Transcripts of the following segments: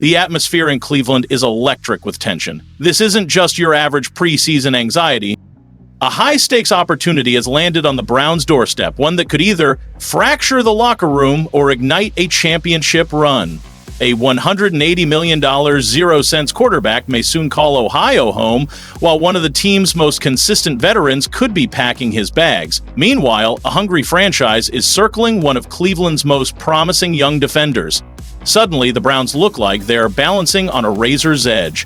The atmosphere in Cleveland is electric with tension. This isn't just your average preseason anxiety. A high-stakes opportunity has landed on the Browns' doorstep, one that could either fracture the locker room or ignite a championship run. A $180 million zero-cents quarterback may soon call Ohio home, while one of the team's most consistent veterans could be packing his bags. Meanwhile, a hungry franchise is circling one of Cleveland's most promising young defenders. Suddenly, the Browns look like they're balancing on a razor's edge.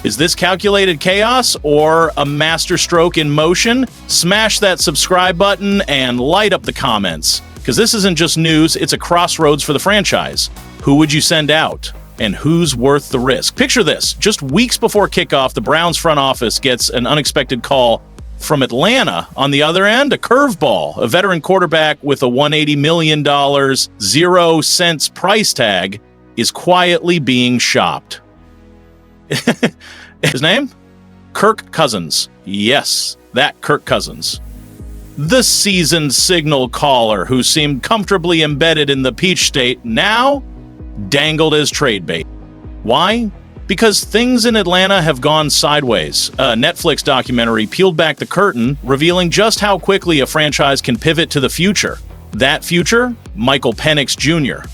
Is this calculated chaos or a masterstroke in motion? Smash that subscribe button and light up the comments, because this isn't just news, it's a crossroads for the franchise. Who would you send out? And who's worth the risk? Picture this. Just weeks before kickoff, the Browns front office gets an unexpected call from Atlanta. On the other end, a curveball. A veteran quarterback with a $180 million 0 cents price tag is quietly being shopped. His name? Kirk Cousins. Yes, that Kirk Cousins. The seasoned signal caller who seemed comfortably embedded in the Peach State now dangled as trade bait. Why? Because things in Atlanta have gone sideways. A Netflix documentary peeled back the curtain, revealing just how quickly a franchise can pivot to the future. That future? Michael Penix Jr.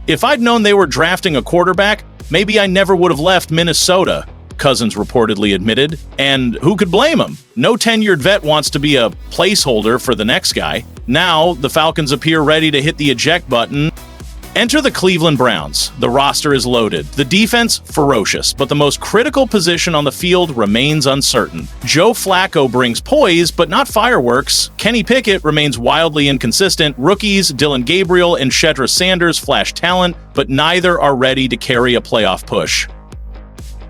If I'd known they were drafting a quarterback, maybe I never would have left Minnesota, Cousins reportedly admitted. And who could blame him? No tenured vet wants to be a placeholder for the next guy. Now, the Falcons appear ready to hit the eject button. Enter the Cleveland Browns. The roster is loaded. The defense, ferocious, but the most critical position on the field remains uncertain. Joe Flacco brings poise, but not fireworks. Kenny Pickett remains wildly inconsistent. Rookies, Dylan Gabriel and Shedra Sanders flash talent, but neither are ready to carry a playoff push.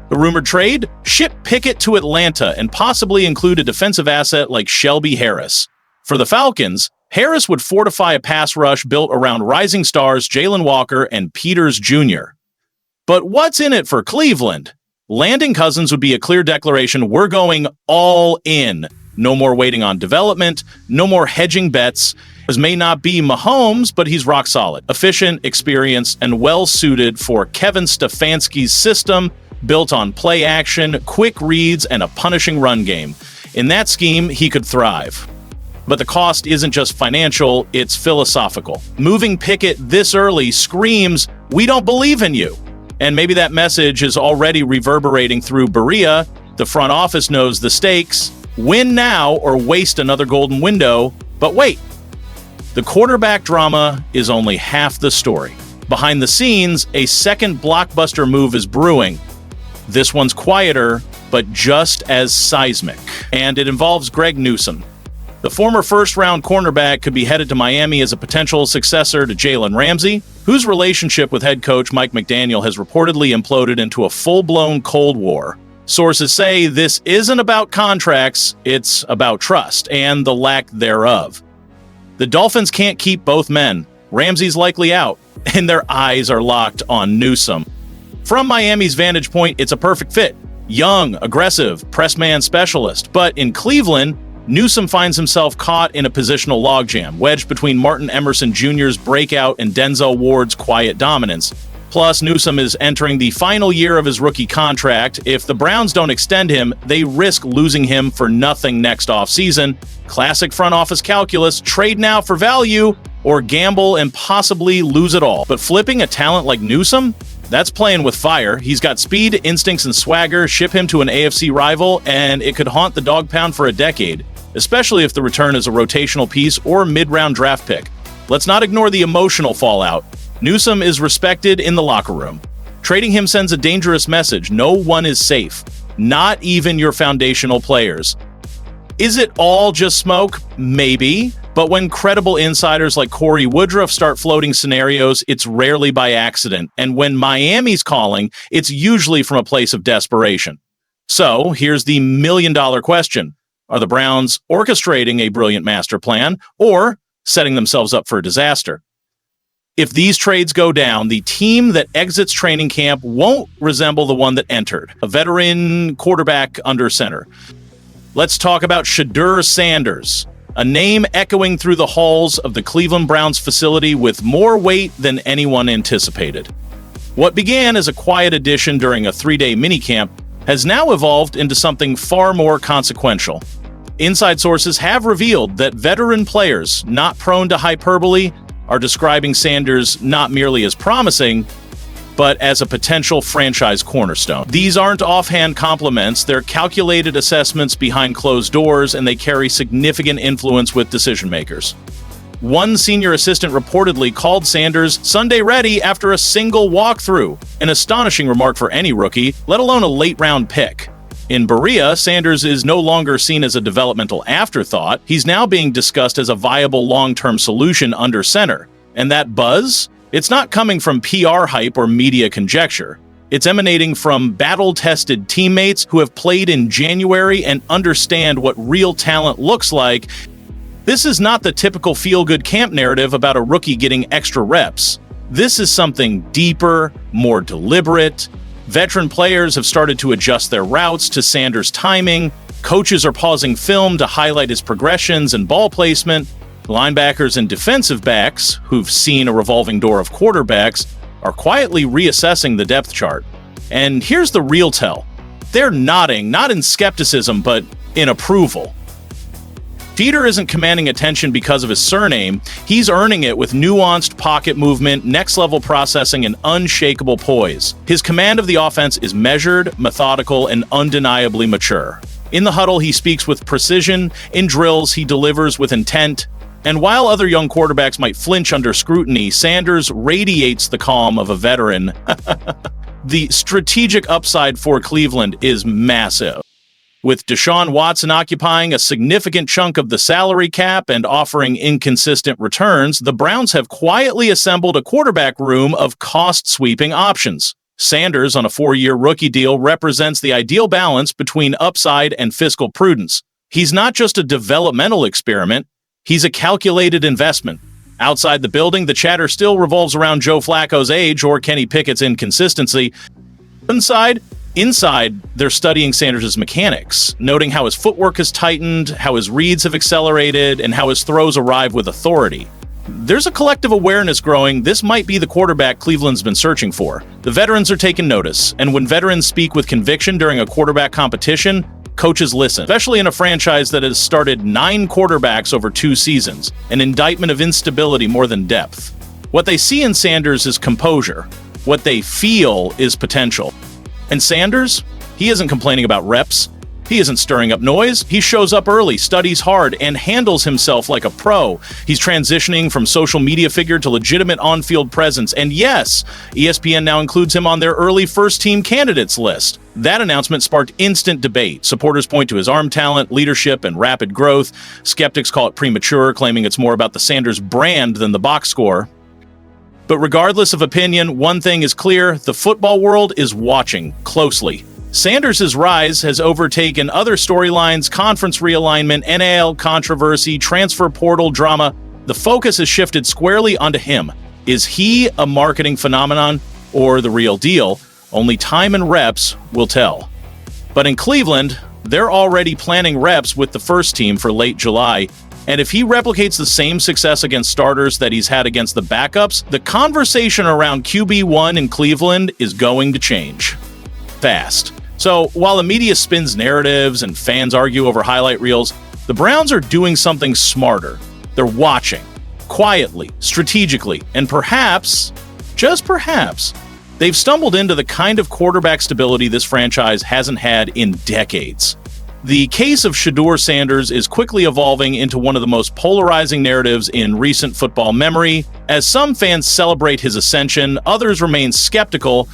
The rumored trade? Ship Pickett to Atlanta and possibly include a defensive asset like Shelby Harris. For the Falcons, Harris would fortify a pass rush built around rising stars Jalen Walker and Peters Jr. But what's in it for Cleveland? Landing Cousins would be a clear declaration: we're going all in. No more waiting on development, no more hedging bets. This may not be Mahomes, but he's rock solid, efficient, experienced, and well-suited for Kevin Stefanski's system, built on play action, quick reads, and a punishing run game. In that scheme, he could thrive. But the cost isn't just financial, it's philosophical. Moving Pickett this early screams, we don't believe in you. And maybe that message is already reverberating through Berea. The front office knows the stakes. Win now or waste another golden window. But wait, the quarterback drama is only half the story. Behind the scenes, a second blockbuster move is brewing. This one's quieter, but just as seismic. And it involves Greg Newsome. The former first-round cornerback could be headed to Miami as a potential successor to Jalen Ramsey, whose relationship with head coach Mike McDaniel has reportedly imploded into a full-blown Cold War. Sources say this isn't about contracts, it's about trust, and the lack thereof. The Dolphins can't keep both men. Ramsey's likely out, and their eyes are locked on Newsome. From Miami's vantage point, it's a perfect fit. Young, aggressive, press man specialist. But in Cleveland, Newsome finds himself caught in a positional logjam, wedged between Martin Emerson Jr.'s breakout and Denzel Ward's quiet dominance. Plus, Newsome is entering the final year of his rookie contract. If the Browns don't extend him, they risk losing him for nothing next offseason. Classic front office calculus: trade now for value, or gamble and possibly lose it all. But flipping a talent like Newsome? That's playing with fire. He's got speed, instincts, and swagger. Ship him to an AFC rival, and it could haunt the dog pound for a decade, especially if the return is a rotational piece or mid-round draft pick. Let's not ignore the emotional fallout. Newsome is respected in the locker room. Trading him sends a dangerous message. No one is safe, not even your foundational players. Is it all just smoke? Maybe. But when credible insiders like Corey Woodruff start floating scenarios, it's rarely by accident. And when Miami's calling, it's usually from a place of desperation. So here's the million-dollar question. Are the Browns orchestrating a brilliant master plan or setting themselves up for disaster? If these trades go down, the team that exits training camp won't resemble the one that entered, a veteran quarterback under center. Let's talk about Shedra Sanders, a name echoing through the halls of the Cleveland Browns facility with more weight than anyone anticipated. What began as a quiet addition during a 3-day minicamp has now evolved into something far more consequential. Inside sources have revealed that veteran players, not prone to hyperbole, are describing Sanders not merely as promising, but as a potential franchise cornerstone. These aren't offhand compliments, they're calculated assessments behind closed doors, and they carry significant influence with decision makers. One senior assistant reportedly called Sanders Sunday ready after a single walkthrough, an astonishing remark for any rookie, let alone a late-round pick. In Berea, Sanders is no longer seen as a developmental afterthought. He's now being discussed as a viable long-term solution under center. And that buzz? It's not coming from PR hype or media conjecture. It's emanating from battle-tested teammates who have played in January and understand what real talent looks like. This is not the typical feel-good camp narrative about a rookie getting extra reps. This is something deeper, more deliberate. Veteran players have started to adjust their routes to Sanders' timing. Coaches are pausing film to highlight his progressions and ball placement. Linebackers and defensive backs, who've seen a revolving door of quarterbacks, are quietly reassessing the depth chart. And here's the real tell. They're nodding, not in skepticism, but in approval. Jeter isn't commanding attention because of his surname. He's earning it with nuanced pocket movement, next-level processing, and unshakable poise. His command of the offense is measured, methodical, and undeniably mature. In the huddle, he speaks with precision. In drills, he delivers with intent. And while other young quarterbacks might flinch under scrutiny, Sanders radiates the calm of a veteran. The strategic upside for Cleveland is massive. With Deshaun Watson occupying a significant chunk of the salary cap and offering inconsistent returns, the Browns have quietly assembled a quarterback room of cost-sweeping options. Sanders, on a 4-year rookie deal, represents the ideal balance between upside and fiscal prudence. He's not just a developmental experiment, he's a calculated investment. Outside the building, the chatter still revolves around Joe Flacco's age or Kenny Pickett's inconsistency. Inside, they're studying Sanders' mechanics, noting how his footwork has tightened, how his reads have accelerated, and how his throws arrive with authority. There's a collective awareness growing. This might be the quarterback Cleveland's been searching for. The veterans are taking notice, and when veterans speak with conviction during a quarterback competition, coaches listen, especially in a franchise that has started 9 quarterbacks over 2 seasons, an indictment of instability more than depth. What they see in Sanders is composure. What they feel is potential. And Sanders, he isn't complaining about reps. He isn't stirring up noise. He shows up early, studies hard, and handles himself like a pro. He's transitioning from social media figure to legitimate on-field presence. And yes, ESPN now includes him on their early first-team candidates list. That announcement sparked instant debate. Supporters point to his arm talent, leadership, and rapid growth. Skeptics call it premature, claiming it's more about the Sanders brand than the box score. But regardless of opinion, one thing is clear: the football world is watching closely. Sanders' rise has overtaken other storylines: conference realignment, NIL controversy, transfer portal drama. The focus has shifted squarely onto him. Is he a marketing phenomenon or the real deal? Only time and reps will tell. But in Cleveland, they're already planning reps with the first team for late July. And if he replicates the same success against starters that he's had against the backups, the conversation around QB1 in Cleveland is going to change fast. So while the media spins narratives and fans argue over highlight reels, the Browns are doing something smarter. They're watching, quietly, strategically, and perhaps, just perhaps, they've stumbled into the kind of quarterback stability this franchise hasn't had in decades. The case of Shedeur Sanders is quickly evolving into one of the most polarizing narratives in recent football memory. As some fans celebrate his ascension, others remain skeptical,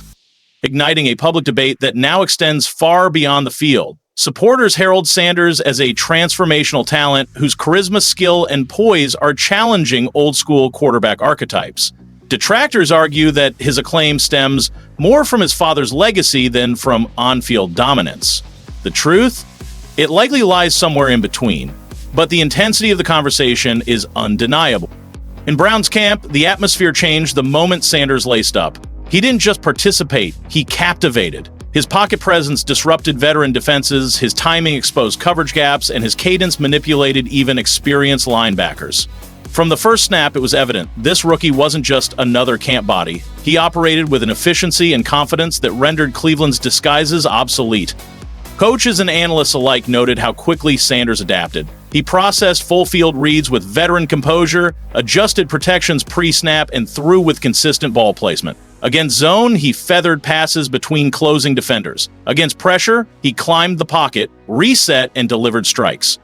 igniting a public debate that now extends far beyond the field. Supporters herald Sanders as a transformational talent whose charisma, skill, and poise are challenging old-school quarterback archetypes. Detractors argue that his acclaim stems more from his father's legacy than from on-field dominance. The truth? It likely lies somewhere in between, but the intensity of the conversation is undeniable. In Browns camp, the atmosphere changed the moment Sanders laced up. He didn't just participate, he captivated. His pocket presence disrupted veteran defenses, his timing exposed coverage gaps, and his cadence manipulated even experienced linebackers. From the first snap, it was evident this rookie wasn't just another camp body. He operated with an efficiency and confidence that rendered Cleveland's disguises obsolete. Coaches and analysts alike noted how quickly Sanders adapted. He processed full-field reads with veteran composure, adjusted protections pre-snap, and threw with consistent ball placement. Against zone, he feathered passes between closing defenders. Against pressure, he climbed the pocket, reset, and delivered strikes.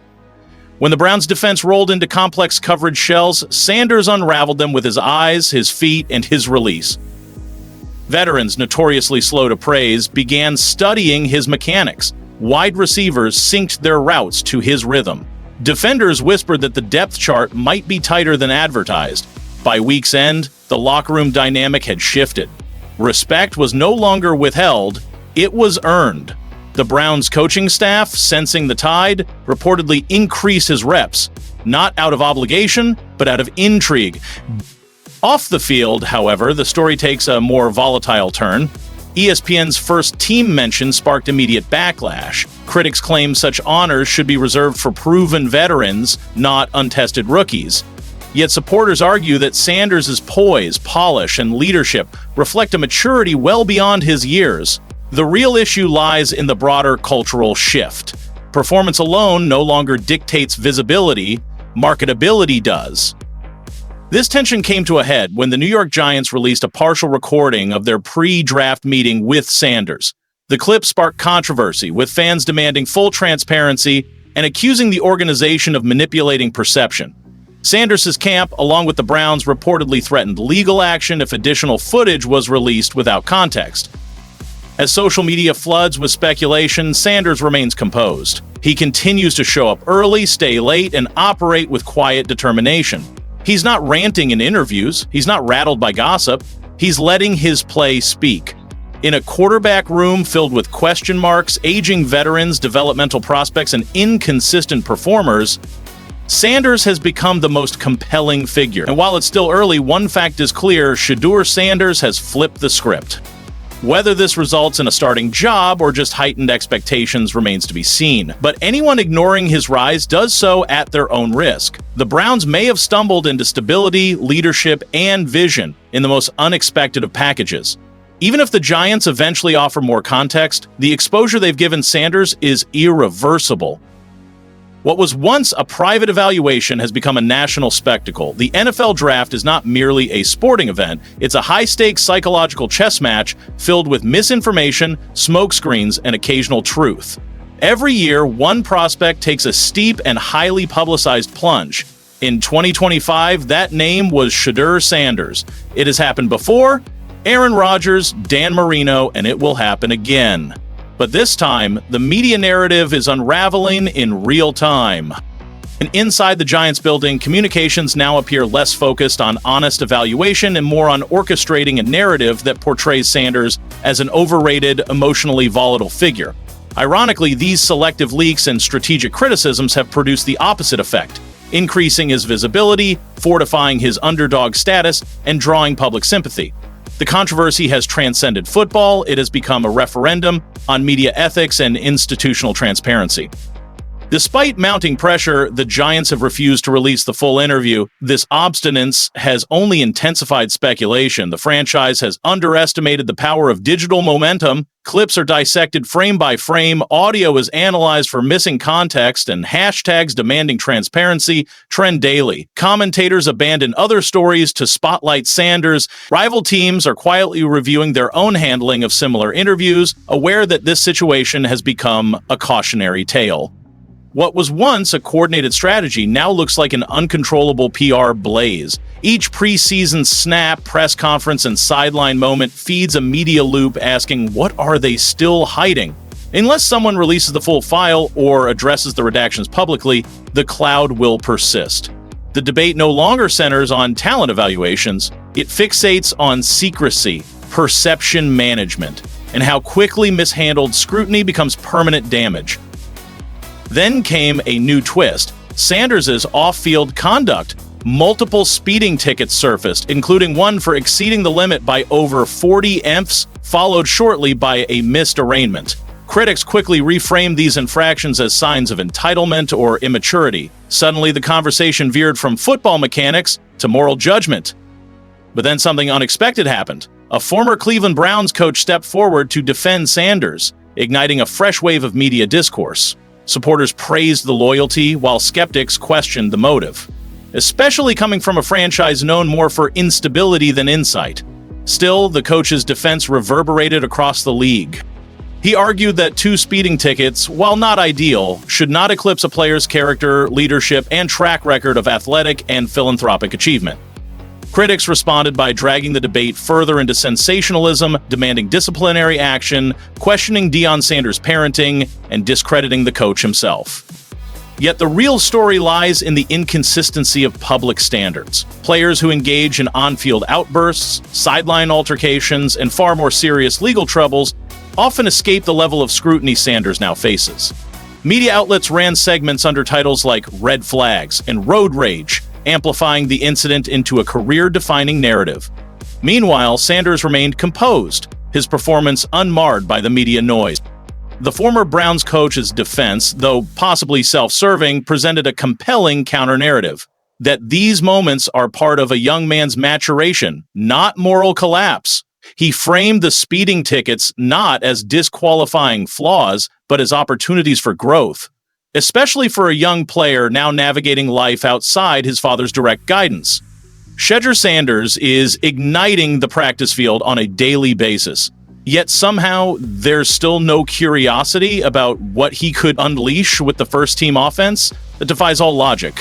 When the Browns' defense rolled into complex coverage shells, Sanders unraveled them with his eyes, his feet, and his release. Veterans, notoriously slow to praise, began studying his mechanics. Wide receivers synced their routes to his rhythm. Defenders whispered that the depth chart might be tighter than advertised. By week's end, the locker room dynamic had shifted. Respect was no longer withheld, it was earned. The Browns' coaching staff, sensing the tide, reportedly increased his reps, not out of obligation, but out of intrigue. Off the field, however, the story takes a more volatile turn. ESPN's first team mention sparked immediate backlash. Critics claim such honors should be reserved for proven veterans, not untested rookies. Yet supporters argue that Sanders' poise, polish, and leadership reflect a maturity well beyond his years. The real issue lies in the broader cultural shift. Performance alone no longer dictates visibility, marketability does. This tension came to a head when the New York Giants released a partial recording of their pre-draft meeting with Sanders. The clip sparked controversy, with fans demanding full transparency and accusing the organization of manipulating perception. Sanders' camp, along with the Browns, reportedly threatened legal action if additional footage was released without context. As social media floods with speculation, Sanders remains composed. He continues to show up early, stay late, and operate with quiet determination. He's not ranting in interviews. He's not rattled by gossip. He's letting his play speak. In a quarterback room filled with question marks, aging veterans, developmental prospects, and inconsistent performers, Sanders has become the most compelling figure. And while it's still early, one fact is clear: Shedeur Sanders has flipped the script. Whether this results in a starting job or just heightened expectations remains to be seen, but anyone ignoring his rise does so at their own risk. The Browns may have stumbled into stability, leadership, and vision in the most unexpected of packages. Even if the Giants eventually offer more context, the exposure they've given Sanders is irreversible. What was once a private evaluation has become a national spectacle. The NFL Draft is not merely a sporting event, it's a high-stakes psychological chess match filled with misinformation, smokescreens, and occasional truth. Every year, one prospect takes a steep and highly publicized plunge. In 2025, that name was Shedeur Sanders. It has happened before: Aaron Rodgers, Dan Marino, and it will happen again. But this time, the media narrative is unraveling in real time. And inside the Giants building, communications now appear less focused on honest evaluation and more on orchestrating a narrative that portrays Sanders as an overrated, emotionally volatile figure. Ironically, these selective leaks and strategic criticisms have produced the opposite effect, increasing his visibility, fortifying his underdog status, and drawing public sympathy. The controversy has transcended football. It has become a referendum on media ethics and institutional transparency. Despite mounting pressure, the Giants have refused to release the full interview. This obstinance has only intensified speculation. The franchise has underestimated the power of digital momentum. Clips are dissected frame by frame, audio is analyzed for missing context, and hashtags demanding transparency trend daily. Commentators abandon other stories to spotlight Sanders. Rival teams are quietly reviewing their own handling of similar interviews, aware that this situation has become a cautionary tale. What was once a coordinated strategy now looks like an uncontrollable PR blaze. Each preseason snap, press conference, and sideline moment feeds a media loop asking, what are they still hiding? Unless someone releases the full file or addresses the redactions publicly, the cloud will persist. The debate no longer centers on talent evaluations. It fixates on secrecy, perception management, and how quickly mishandled scrutiny becomes permanent damage. Then came a new twist: Sanders' off-field conduct. Multiple speeding tickets surfaced, including one for exceeding the limit by over 40 EMFs, followed shortly by a missed arraignment. Critics quickly reframed these infractions as signs of entitlement or immaturity. Suddenly, the conversation veered from football mechanics to moral judgment. But then something unexpected happened. A former Cleveland Browns coach stepped forward to defend Sanders, igniting a fresh wave of media discourse. Supporters praised the loyalty, while skeptics questioned the motive, especially coming from a franchise known more for instability than insight. Still, the coach's defense reverberated across the league. He argued that 2 speeding tickets, while not ideal, should not eclipse a player's character, leadership, and track record of athletic and philanthropic achievement. Critics responded by dragging the debate further into sensationalism, demanding disciplinary action, questioning Deion Sanders' parenting, and discrediting the coach himself. Yet the real story lies in the inconsistency of public standards. Players who engage in on-field outbursts, sideline altercations, and far more serious legal troubles often escape the level of scrutiny Sanders now faces. Media outlets ran segments under titles like Red Flags and Road Rage, amplifying the incident into a career-defining narrative. Meanwhile, Sanders remained composed, his performance unmarred by the media noise. The former Browns coach's defense, though possibly self-serving, presented a compelling counter-narrative that these moments are part of a young man's maturation, not moral collapse. He framed the speeding tickets not as disqualifying flaws, but as opportunities for growth, especially for a young player now navigating life outside his father's direct guidance. Shedeur Sanders is igniting the practice field on a daily basis. Yet somehow, there's still no curiosity about what he could unleash with the first-team offense that defies all logic.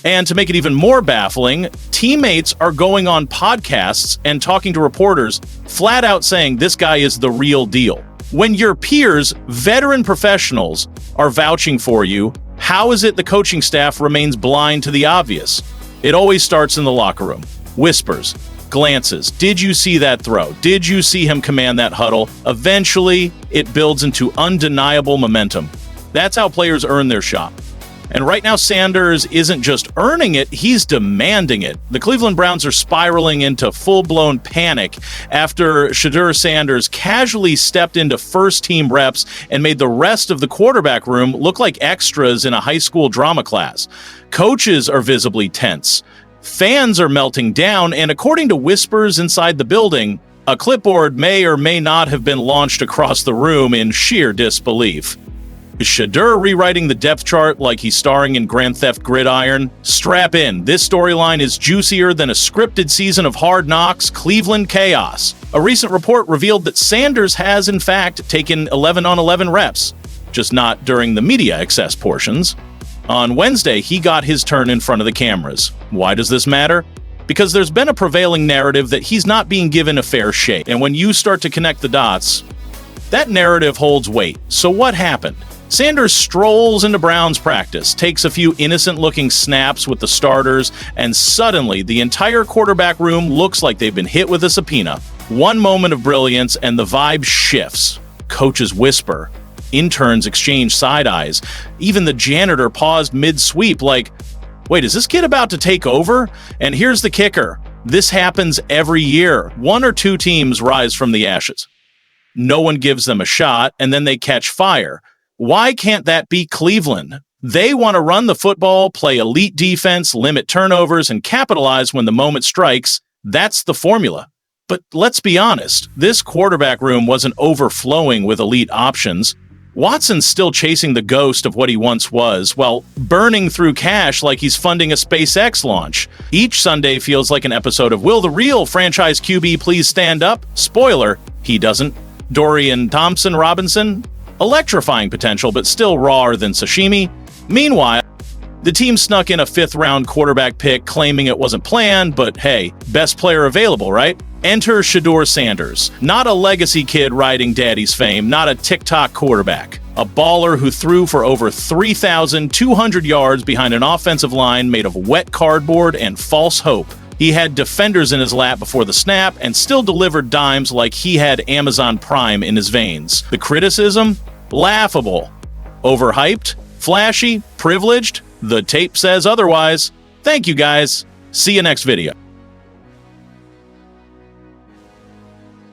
And to make it even more baffling, teammates are going on podcasts and talking to reporters, flat out saying this guy is the real deal. When your peers, veteran professionals, are vouching for you, how is it the coaching staff remains blind to the obvious? It always starts in the locker room. Whispers, glances. Did you see that throw? Did you see him command that huddle? Eventually, it builds into undeniable momentum. That's how players earn their shot. And right now, Sanders isn't just earning it, he's demanding it. The Cleveland Browns are spiraling into full-blown panic after Shedeur Sanders casually stepped into first-team reps and made the rest of the quarterback room look like extras in a high school drama class. Coaches are visibly tense. Fans are melting down, and according to whispers inside the building, a clipboard may or may not have been launched across the room in sheer disbelief. Is Shedeur rewriting the depth chart like he's starring in Grand Theft Gridiron? Strap in, this storyline is juicier than a scripted season of Hard Knocks Cleveland chaos. A recent report revealed that Sanders has, in fact, taken 11-on-11 reps, just not during the media access portions. On Wednesday, he got his turn in front of the cameras. Why does this matter? Because there's been a prevailing narrative that he's not being given a fair shake, and when you start to connect the dots, that narrative holds weight. So what happened? Sanders strolls into Browns practice, takes a few innocent-looking snaps with the starters, and suddenly the entire quarterback room looks like they've been hit with a subpoena. One moment of brilliance and the vibe shifts. Coaches whisper. Interns exchange side eyes. Even the janitor paused mid-sweep like, wait, is this kid about to take over? And here's the kicker. This happens every year. 1 or 2 teams rise from the ashes. No one gives them a shot, and then they catch fire. Why can't that be Cleveland? They want to run the football, play elite defense, limit turnovers, and capitalize when the moment strikes. That's the formula. But let's be honest, this quarterback room wasn't overflowing with elite options. Watson's still chasing the ghost of what he once was, while burning through cash like he's funding a SpaceX launch. Each Sunday feels like an episode of Will the Real Franchise QB Please Stand Up? Spoiler, he doesn't. Dorian Thompson-Robinson? Electrifying potential, but still rawer than sashimi. Meanwhile, the team snuck in a 5th-round quarterback pick claiming it wasn't planned, but hey, best player available, right? Enter Shedeur Sanders. Not a legacy kid riding daddy's fame, not a TikTok quarterback. A baller who threw for over 3,200 yards behind an offensive line made of wet cardboard and false hope. He had defenders in his lap before the snap and still delivered dimes like he had Amazon Prime in his veins. The criticism? Laughable. Overhyped? Flashy? Privileged? The tape says otherwise. Thank you, guys. See you next video.